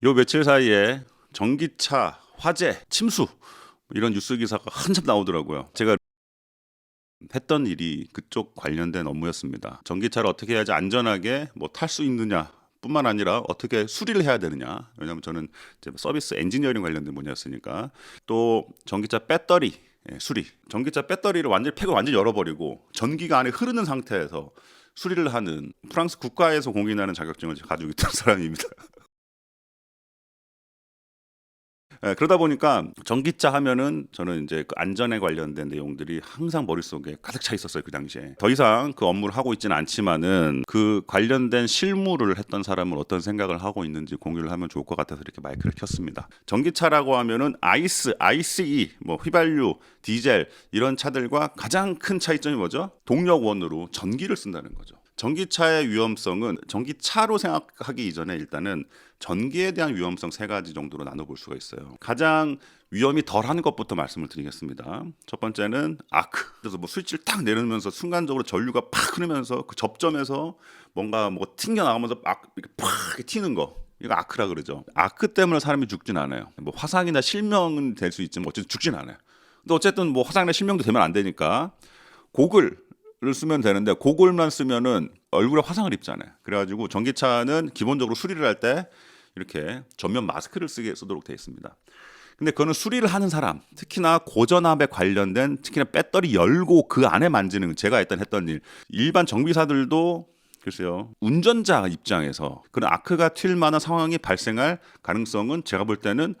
요 며칠 사이에 전기차 화재, 침수 이런 뉴스 기사가 한참 나오더라고요. 제가 했던 일이 그쪽 관련된 업무였습니다. 전기차를 어떻게 해야지 안전하게 탈 수 있느냐 뿐만 아니라 어떻게 수리를 해야 되느냐. 왜냐하면 저는 이제 서비스 엔지니어링 관련된 분야였으니까. 또 전기차 배터리 수리. 전기차 배터리를 완전히 팩을 완전히 열어버리고 전기가 안에 흐르는 상태에서 수리를 하는 프랑스 국가에서 공인하는 자격증을 가지고 있던 사람입니다. 그러다 보니까 전기차 하면은 저는 이제 그 안전에 관련된 내용들이 항상 머릿속에 가득 차 있었어요, 그 당시에. 더 이상 그 업무를 하고 있지는 않지만은 그 관련된 실무를 했던 사람은 어떤 생각을 하고 있는지 공유를 하면 좋을 것 같아서 이렇게 마이크를 켰습니다. 전기차라고 하면은 ICE, 휘발유, 디젤 이런 차들과 가장 큰 차이점이 뭐죠? 동력원으로 전기를 쓴다는 거죠. 전기차의 위험성은 전기차로 생각하기 이전에 일단은 전기에 대한 위험성 세 가지 정도로 나눠볼 수가 있어요. 가장 위험이 덜한 것부터 말씀을 드리겠습니다. 첫 번째는 아크. 그래서 스위치를 딱 내리면서 순간적으로 전류가 팍 흐르면서 그 접점에서 뭔가 튕겨 나가면서 막 이렇게 팍 튀는 거. 이거 아크라 그러죠. 아크 때문에 사람이 죽진 않아요. 화상이나 실명은 될 수 있지만 어쨌든 죽진 않아요. 근데 어쨌든 화상이나 실명도 되면 안 되니까 고글을 쓰면 되는데 고글만 쓰면은 얼굴에 화상을 입잖아요. 그래가지고 전기차는 기본적으로 수리를 할 때 이렇게 전면 마스크를 쓰도록 되어 있습니다. 근데 그거는 수리를 하는 사람, 특히나 고전압에 관련된 특히나 배터리 열고 그 안에 만지는 제가 일단 했던 일, 일반 정비사들도 글쎄요, 운전자 입장에서 그런 아크가 튈 만한 상황이 발생할 가능성은 제가 볼 때는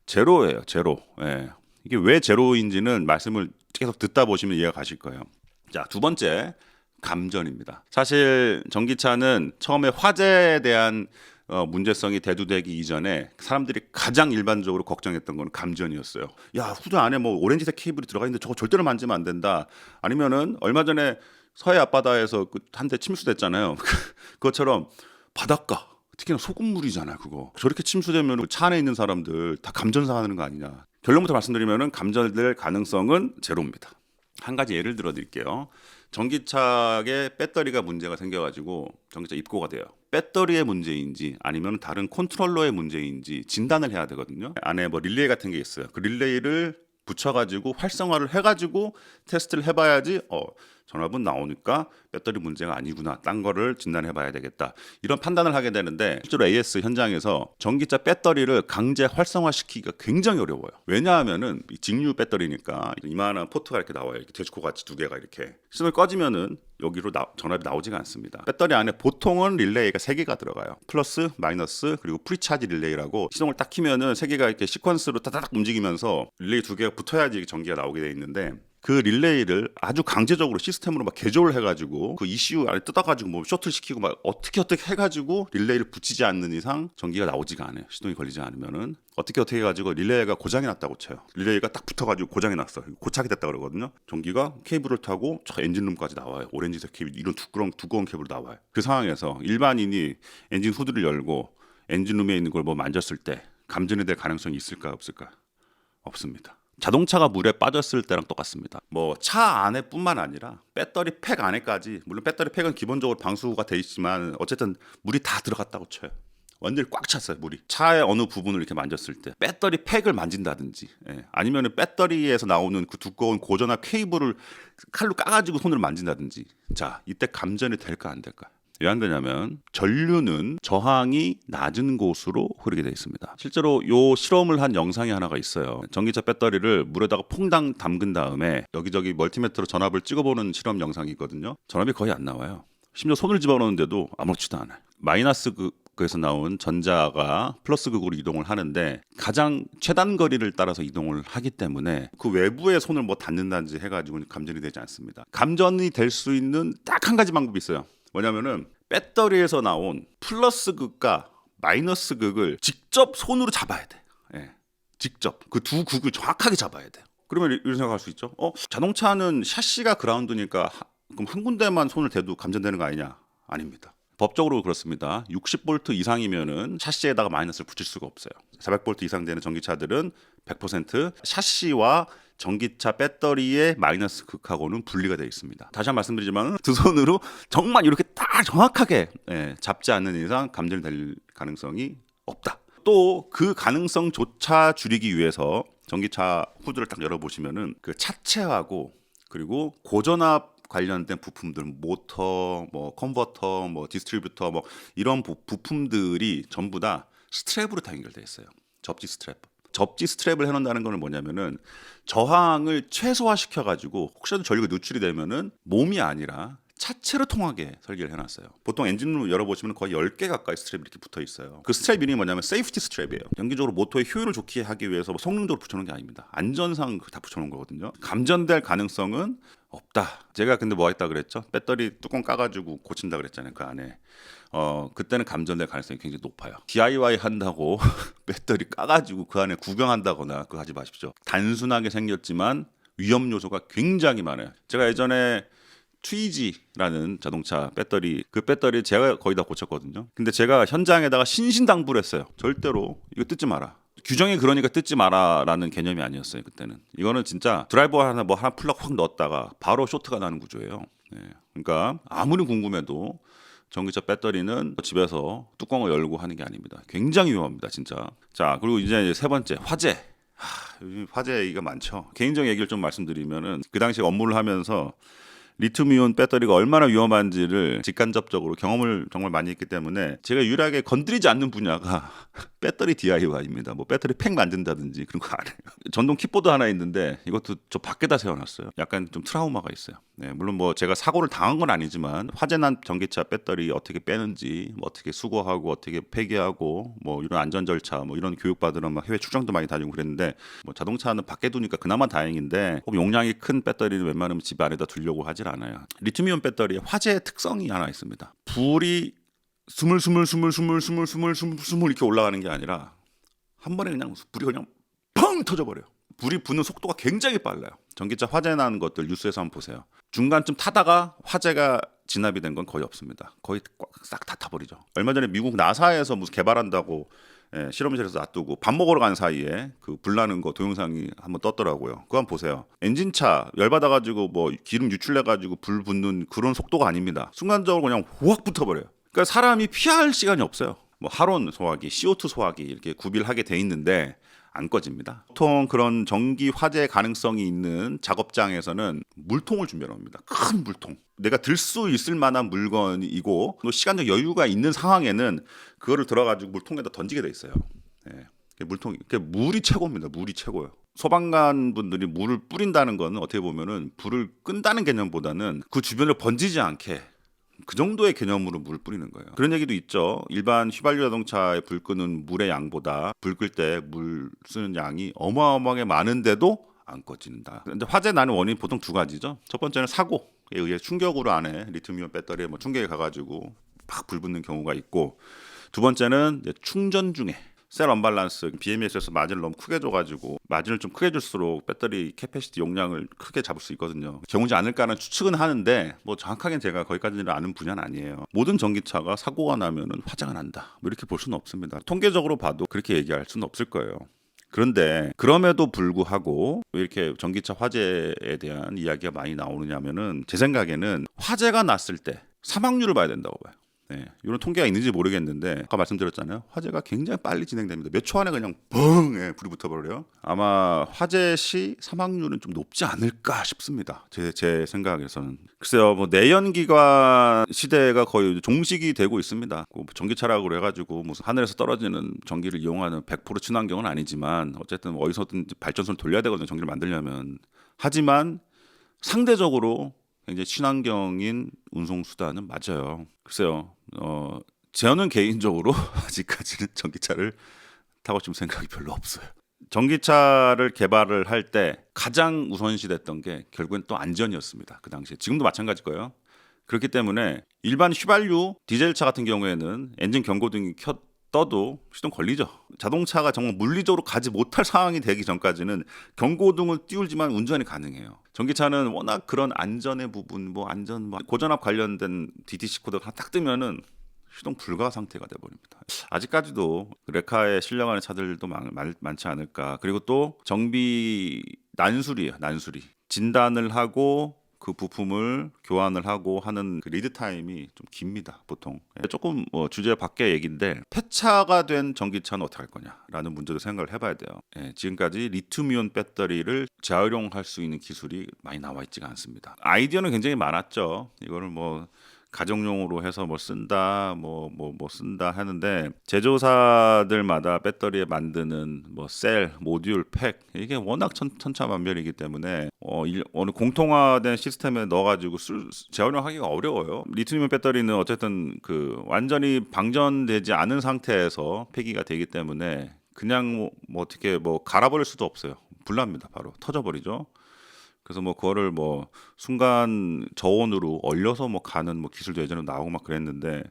제로예요, 제로. 예. 이게 왜 제로인지는 말씀을 계속 듣다 보시면 이해가 가실 거예요. 자, 두 번째, 감전입니다. 사실 전기차는 처음에 화재에 대한 문제성이 대두되기 이전에 사람들이 가장 일반적으로 걱정했던 건 감전이었어요. 야, 후드 안에 오렌지색 케이블이 들어가 있는데 저거 절대로 만지면 안 된다. 아니면은 얼마 전에 서해 앞바다에서 한 대 침수됐잖아요. 그것처럼 바닷가, 특히나 소금물이잖아요. 그거 저렇게 침수되면 차 안에 있는 사람들 다 감전사하는 거 아니냐. 결론부터 말씀드리면은 감전될 가능성은 제로입니다. 한 가지 예를 들어 드릴게요. 전기차에 배터리가 문제가 생겨가지고 전기차 입고가 돼요. 배터리의 문제인지 아니면 다른 컨트롤러의 문제인지 진단을 해야 되거든요. 안에 릴레이 같은 게 있어요. 그 릴레이를 붙여가지고 활성화를 해가지고 테스트를 해봐야지 전압은 나오니까 배터리 문제가 아니구나, 딴 거를 진단해봐야 되겠다, 이런 판단을 하게 되는데 실제로 AS 현장에서 전기차 배터리를 강제 활성화시키기가 굉장히 어려워요. 왜냐하면은 직류 배터리니까 이만한 포트가 이렇게 나와요. 이렇게 돼지코 같이 두 개가 이렇게 시동을 꺼지면은 여기로 전압이 나오지가 않습니다. 배터리 안에 보통은 릴레이가 3개가 들어가요. 플러스, 마이너스, 그리고 프리차지 릴레이라고 시동을 딱 키면은 3개가 이렇게 시퀀스로 따닥 움직이면서 릴레이 2개가 붙어야지 전기가 나오게 돼 있는데 그 릴레이를 아주 강제적으로 시스템으로 개조를 해가지고 그 ECU 안에 뜯어가지고 셔틀 시키고 어떻게 해가지고 릴레이를 붙이지 않는 이상 전기가 나오지가 않아요. 시동이 걸리지 않으면은 어떻게 해가지고 릴레이가 고장이 났다고 쳐요. 릴레이가 딱 붙어가지고 고장이 났어. 고착이 됐다 그러거든요. 전기가 케이블을 타고 저 엔진룸까지 나와요. 오렌지색 케이블, 이런 두꺼운 케이블 나와요. 그 상황에서 일반인이 엔진 후드를 열고 엔진룸에 있는 걸 만졌을 때 감전이 될 가능성이 있을까 없을까? 없습니다. 자동차가 물에 빠졌을 때랑 똑같습니다. 차 안에뿐만 아니라 배터리 팩 안에까지, 물론 배터리 팩은 기본적으로 방수가 돼 있지만 어쨌든 물이 다 들어갔다고 쳐요. 완전히 꽉 찼어요, 물이. 차의 어느 부분을 이렇게 만졌을 때 배터리 팩을 만진다든지, 아니면 배터리에서 나오는 그 두꺼운 고전압 케이블을 칼로 까가지고 손으로 만진다든지, 자, 이때 감전이 될까 안 될까? 왜 안 되냐면 전류는 저항이 낮은 곳으로 흐르게 되어 있습니다. 실제로 요 실험을 한 영상이 하나가 있어요. 전기차 배터리를 물에다가 퐁당 담근 다음에 여기저기 멀티미터로 전압을 찍어보는 실험 영상이 있거든요. 전압이 거의 안 나와요. 심지어 손을 집어넣는데도 아무렇지도 않아요. 마이너스 극에서 나온 전자가 플러스 극으로 이동을 하는데 가장 최단 거리를 따라서 이동을 하기 때문에 그 외부에 손을 닿는다든지 해가지고 감전이 되지 않습니다. 감전이 될 수 있는 딱 한 가지 방법이 있어요. 뭐냐면은 배터리에서 나온 플러스 극과 마이너스 극을 직접 손으로 잡아야 돼. 직접 그 두 극을 정확하게 잡아야 돼요. 그러면 이런 생각할 수 있죠. 자동차는 샤시가 그라운드니까 그럼 한 군데만 손을 대도 감전되는 거 아니냐? 아닙니다. 법적으로 그렇습니다. 60V 이상이면은 샤시에다가 마이너스를 붙일 수가 없어요. 400V 이상 되는 전기차들은 100% 샤시와 전기차 배터리의 마이너스 극하고는 분리가 되어 있습니다. 다시 한번 말씀드리지만 두 손으로 정말 이렇게 딱 정확하게 잡지 않는 이상 감전이 될 가능성이 없다. 또 그 가능성조차 줄이기 위해서 전기차 후드를 딱 열어보시면은 그 차체하고 그리고 고전압 관련된 부품들, 모터, 뭐 컨버터, 뭐 디스트리뷰터, 뭐 이런 부품들이 전부 다 스트랩으로 다 연결돼 있어요. 접지 스트랩. 접지 스트랩을 해놓는다는 건 뭐냐면은 저항을 최소화시켜 가지고 혹시라도 전류가 누출이 되면은 몸이 아니라 차체로 통하게 설계를 해놨어요. 보통 엔진룸 열어보시면 거의 10개 가까이 스트랩이 이렇게 붙어 있어요. 그 스트랩 이름이 뭐냐면 세이프티 스트랩이에요. 연기적으로 모터의 효율을 좋게 하기 위해서 뭐 성능적으로 붙여놓은 게 아닙니다. 안전상 다 붙여놓은 거거든요. 감전될 가능성은 없다. 제가 근데 뭐 했다 그랬죠? 배터리 뚜껑 까가지고 고친다 그랬잖아요. 그 안에. 그때는 감전될 가능성이 굉장히 높아요. DIY 한다고 배터리 까가지고 그 안에 구경한다거나 그거 하지 마십시오. 단순하게 생겼지만 위험 요소가 굉장히 많아요. 제가 예전에 트위지라는 자동차 배터리, 그 배터리 제가 거의 다 고쳤거든요. 근데 제가 현장에다가 신신당부를 했어요. 절대로 이거 뜯지 마라. 규정이 그러니까 뜯지 마라라는 개념이 아니었어요. 그때는 이거는 진짜 드라이버 하나 뭐 하나 플러그 확 넣었다가 바로 쇼트가 나는 구조예요. 네. 그러니까 아무리 궁금해도 전기차 배터리는 집에서 뚜껑을 열고 하는 게 아닙니다. 굉장히 위험합니다, 진짜. 자, 그리고 이제 세 번째 화재. 화재 얘기가 많죠. 개인적 얘기를 좀 말씀드리면은 그 당시 업무를 하면서 리튬이온 배터리가 얼마나 위험한지를 직간접적으로 경험을 정말 많이 했기 때문에 제가 유일하게 건드리지 않는 분야가 배터리 DIY입니다. 뭐 배터리 팩 만든다든지 그런 거 안 해요. 전동 킥보드 하나 있는데 이것도 저 밖에다 세워놨어요. 약간 좀 트라우마가 있어요. 네, 물론 뭐 제가 사고를 당한 건 아니지만 화재난 전기차 배터리 어떻게 빼는지, 뭐 어떻게 수거하고 어떻게 폐기하고 뭐 이런 안전 절차, 뭐 이런 교육받으러 막 해외 출장도 많이 다니고 그랬는데 뭐 자동차는 밖에 두니까 그나마 다행인데 꼭 용량이 큰 배터리는 웬만하면 집 안에다 두려고 하질 않아요. 리튬이온 배터리의 화재 특성이 하나 있습니다. 불이 스물 이렇게 올라가는 게 아니라 한 번에 그냥 불이 그냥 펑 터져버려요. 불이 붙는 속도가 굉장히 빨라요. 전기차 화재 나는 것들 뉴스에서 한번 보세요. 중간쯤 타다가 화재가 진압이 된 건 거의 없습니다. 거의 싹 다 타버리죠. 얼마 전에 미국 나사에서 무슨 개발한다고 실험실에서 놔두고 밥 먹으러 간 사이에 그 불나는 거 동영상이 한번 떴더라고요. 그거 한번 보세요. 엔진차 열받아가지고 뭐 기름 유출돼가지고 불 붙는 그런 속도가 아닙니다. 순간적으로 그냥 확 붙어버려요. 그러니까 사람이 피할 시간이 없어요. 뭐 하론 소화기, CO2 소화기 이렇게 구비를 하게 돼 있는데 안 꺼집니다. 보통 그런 전기 화재 가능성이 있는 작업장에서는 물통을 준비해 놉니다. 큰 물통. 내가 들 수 있을 만한 물건이고 또 시간적 여유가 있는 상황에는 그거를 들어가지고 물통에다 던지게 돼 있어요. 네. 물통, 물이 최고입니다. 물이 최고예요. 소방관 분들이 물을 뿌린다는 건 어떻게 보면은 불을 끈다는 개념보다는 그 주변을 번지지 않게 그 정도의 개념으로 물을 뿌리는 거예요. 그런 얘기도 있죠. 일반 휘발유 자동차에 불 끄는 물의 양보다 불 끌 때 물 쓰는 양이 어마어마하게 많은데도 안 꺼진다. 근데 화재 나는 원인이 보통 두 가지죠. 첫 번째는 사고에 의해 충격으로 안에 리튬이온 배터리에 뭐 충격이 가가지고 막 불 붙는 경우가 있고, 두 번째는 이제 충전 중에 셀 언밸런스, BMS에서 마진을 너무 크게 줘가지고 마진을 좀 크게 줄수록 배터리 캐패시티 용량을 크게 잡을 수 있거든요. 경우지 않을까는 추측은 하는데 뭐 정확하게 제가 거기까지는 아는 분야는 아니에요. 모든 전기차가 사고가 나면은 화재가 난다, 뭐 이렇게 볼 수는 없습니다. 통계적으로 봐도 그렇게 얘기할 수는 없을 거예요. 그런데 그럼에도 불구하고 왜 이렇게 전기차 화재에 대한 이야기가 많이 나오느냐면은 제 생각에는 화재가 났을 때 사망률을 봐야 된다고 봐요. 네, 이런 통계가 있는지 모르겠는데 아까 말씀드렸잖아요. 화재가 굉장히 빨리 진행됩니다. 몇 초 안에 그냥 뻥 불이 붙어버려요. 아마 화재 시 사망률은 좀 높지 않을까 싶습니다. 제 생각에서는. 글쎄요, 뭐 내연기관 시대가 거의 종식이 되고 있습니다. 뭐 전기차라고 해가지고 무슨 하늘에서 떨어지는 전기를 이용하는 100% 친환경은 아니지만 어쨌든 어디서든 발전소를 돌려야 되거든요. 전기를 만들려면. 하지만 상대적으로 굉장히 친환경인 운송수단은 맞아요. 글쎄요, 저는 개인적으로 아직까지는 전기차를 타고 싶은 생각이 별로 없어요. 전기차를 개발을 할 때 가장 우선시됐던 게 결국엔 또 안전이었습니다. 그 당시에. 지금도 마찬가지일 거예요. 그렇기 때문에 일반 휘발유 디젤차 같은 경우에는 엔진 경고등이 떠도 시동 걸리죠. 자동차가 정말 물리적으로 가지 못할 상황이 되기 전까지는 경고등을 띄울지만 운전이 가능해요. 전기차는 워낙 그런 안전의 부분, 뭐 안전, 뭐 고전압 관련된 DTC 코드가 딱 뜨면은 시동 불가 상태가 돼버립니다. 아직까지도 레카에 실려가는 차들도 많지 않을까. 그리고 또 정비 난수리예요. 난수리. 진단을 하고 그 부품을 교환을 하고 하는 그 리드 타임이 좀 깁니다. 보통 조금 뭐 주제 밖의 얘기인데 폐차가 된 전기차는 어떻게 할 거냐라는 문제도 생각을 해봐야 돼요. 지금까지 리튬이온 배터리를 재활용할 수 있는 기술이 많이 나와 있지가 않습니다. 아이디어는 굉장히 많았죠. 이거를 뭐 가정용으로 해서 뭐 쓴다, 뭐 쓴다 하는데 제조사들마다 배터리에 만드는 뭐 셀, 모듈, 팩 이게 워낙 천차만별이기 때문에 어느 공통화된 시스템에 넣어가지고 재활용하기가 어려워요. 리튬이온 배터리는 어쨌든 그 완전히 방전되지 않은 상태에서 폐기가 되기 때문에 그냥 뭐 어떻게 뭐 갈아버릴 수도 없어요. 불납니다. 바로 터져버리죠. 그래서 뭐 그거를 뭐 순간 저온으로 얼려서 뭐 가는 뭐 기술도 예전에 나오고 막 그랬는데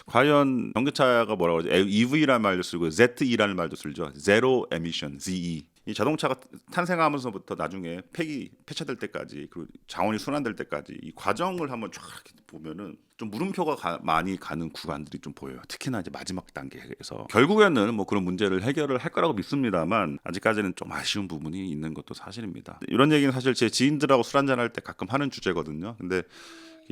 과연 전기차가 뭐라고 하지? EV라는 말도 쓰고 ZE라는 말도 쓰죠. Zero Emission, ZE. 이 자동차가 탄생하면서부터 나중에 폐차될 때까지 그리고 자원이 순환될 때까지 이 과정을 한번 쫙 보면은 좀 물음표가 많이 가는 구간들이 좀 보여요. 특히나 이제 마지막 단계에서 결국에는 뭐 그런 문제를 해결을 할 거라고 믿습니다만 아직까지는 좀 아쉬운 부분이 있는 것도 사실입니다. 이런 얘기는 사실 제 지인들하고 술 한잔 할 때 가끔 하는 주제거든요. 근데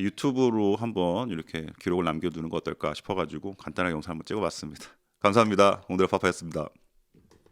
유튜브로 한번 이렇게 기록을 남겨두는 거 어떨까 싶어가지고 간단하게 영상 한번 찍어봤습니다. 감사합니다. 오늘의 파파였습니다.